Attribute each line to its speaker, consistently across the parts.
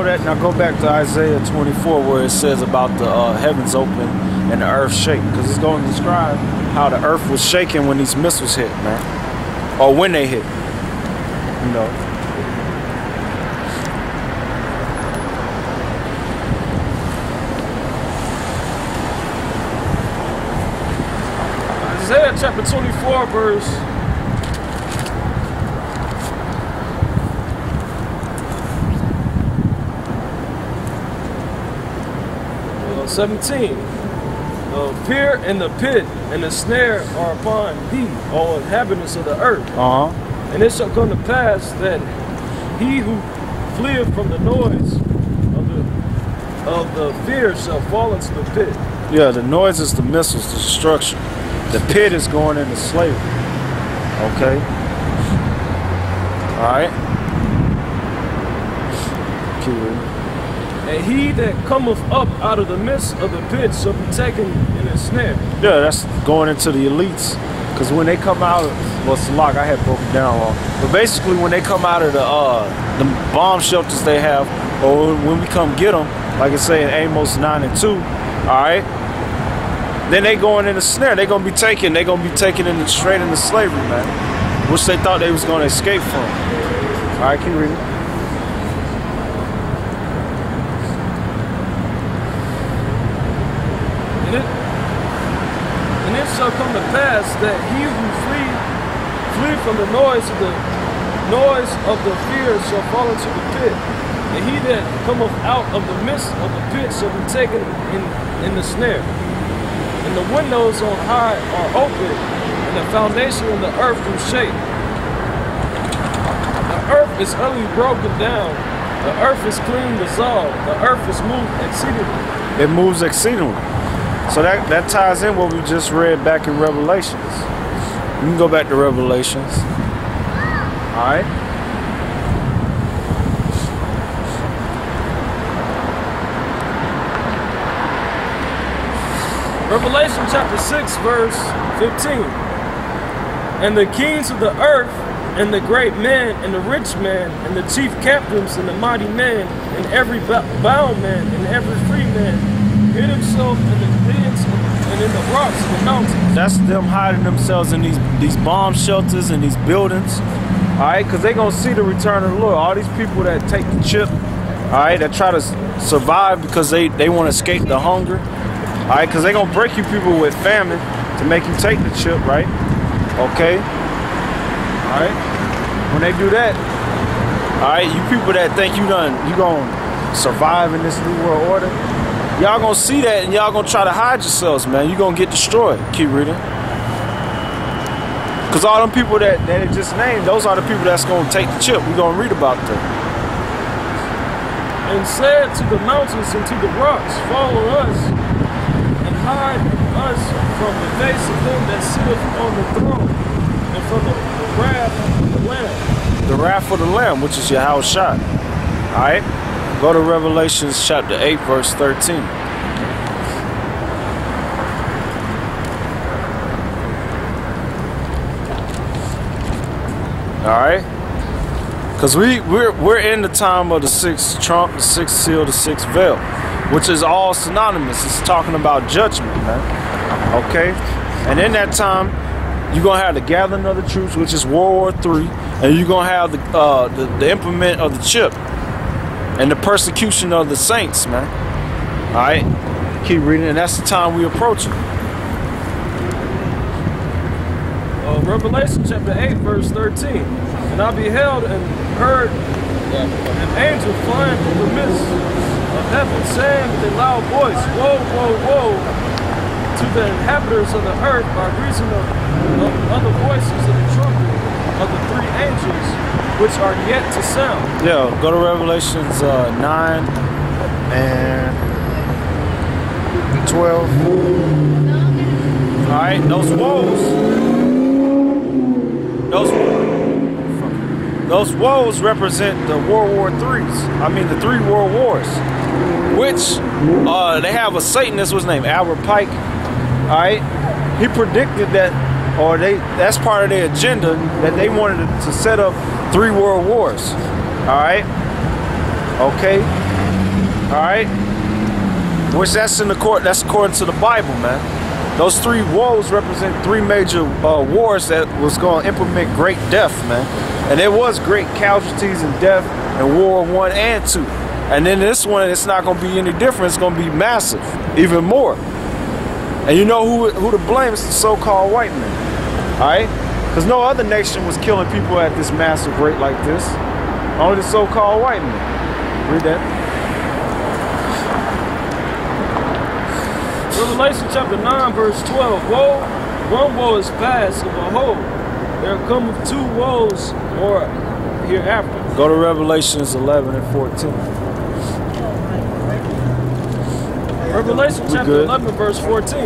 Speaker 1: That now go back to Isaiah 24 where it says about the heavens open and the earth shake, because it's going to describe how the earth was shaking when these missiles hit, man, or when they hit, you know.
Speaker 2: Isaiah chapter 24 verse 17. Fear and the pit and the snare are upon thee, all inhabitants of the earth. And it shall come to pass that he who fleeth from the noise of the fear shall fall into the pit.
Speaker 1: Yeah, the noise is the missiles, the destruction. The pit is going into slavery. Okay. All right. Keep reading.
Speaker 2: And he that cometh up out of the midst of the pit shall be taken in a snare.
Speaker 1: Yeah, that's going into the elites. Because when they come out of, well, Salak, I had broken down wrong. But basically when they come out of the bomb shelters they have, or when we come get them, like I say in Amos 9 and 2, all right, then they going in the snare. They're going to be taken straight into slavery, man. Which they thought they was going to escape from. All right, keep reading.
Speaker 2: And it shall come to pass that he who flee from the noise of the fear shall fall into the pit. And he that cometh out of the midst of the pit shall be taken in the snare. And the windows on high are open, and the foundation of the earth do shake. The earth is utterly broken down. The earth is clean dissolved. The earth is moved exceedingly.
Speaker 1: It moves exceedingly. So that ties in what we just read back in Revelations. You can go back to Revelations. All right.
Speaker 2: Revelation chapter 6 verse 15. And the kings of the earth, and the great men, and the rich man, and the chief captains, and the mighty men, and every bound man, and every free man, hid himself in the pits and in the rocks of the mountains.
Speaker 1: That's them hiding themselves in these bomb shelters and these buildings. All right, because they're going to see the return of the Lord. All these people that take the chip, all right, that try to survive because they want to escape the hunger. All right, because they're going to break you people with famine to make you take the chip, right? Okay. All right. When they do that, all right, you people that think you going to survive in this new world order, y'all going to see that and y'all going to try to hide yourselves, man. You're going to get destroyed. Keep reading. Because all them people that it just named, those are the people that's going to take the chip. We're going to read about them.
Speaker 2: And said to the mountains and to the rocks, follow us, and hide us from the face of him that sitteth on the throne, and from the wrath of the Lamb.
Speaker 1: The wrath of the Lamb, which is Yahushua. Alright? Go to Revelation chapter 8, verse 13. Alright? Because we're in the time of the sixth trump, the sixth seal, the sixth veil, which is all synonymous. It's talking about judgment, man. Okay? And in that time, you're going to have the gathering of the troops, which is World War III, and you're going to have the implement of the chip and the persecution of the saints, man. All right? Keep reading, and that's the time we approach it.
Speaker 2: Revelation chapter 8, verse 13. And I beheld and heard an angel flying through the midst of heaven, saying with a loud voice, woe, woe, woe to the inhabitants of the earth by reason of other voices of the trumpet of the three angels which are yet to sound.
Speaker 1: Yeah, go to Revelations 9 and 12. All right, those woes represent the World War IIIs. I mean, the 3 world wars, which they have a Satanist, what's his name, Albert Pike. All right, he predicted that, or that's part of their agenda, that they wanted to set up 3 world wars. All right, Okay? Alright? Which that's in the court, that's according to the Bible, man. Those 3 woes represent 3 major wars that was going to implement great death, man. And there was great casualties and death in World War I and II. And then this one, it's not going to be any different. It's going to be massive, even more. And you know who to blame? It's the so-called white men. All right? Because no other nation was killing people at this massive rate like this. Only the so-called white men. Read that.
Speaker 2: Revelation chapter 9, verse 12. Woe, one woe is past, and behold, there cometh 2 woes more hereafter.
Speaker 1: Go to Revelations 11 and 14.
Speaker 2: Revelation chapter 11, verse 14.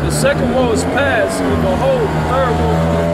Speaker 2: The second woe is past, and behold, the third woe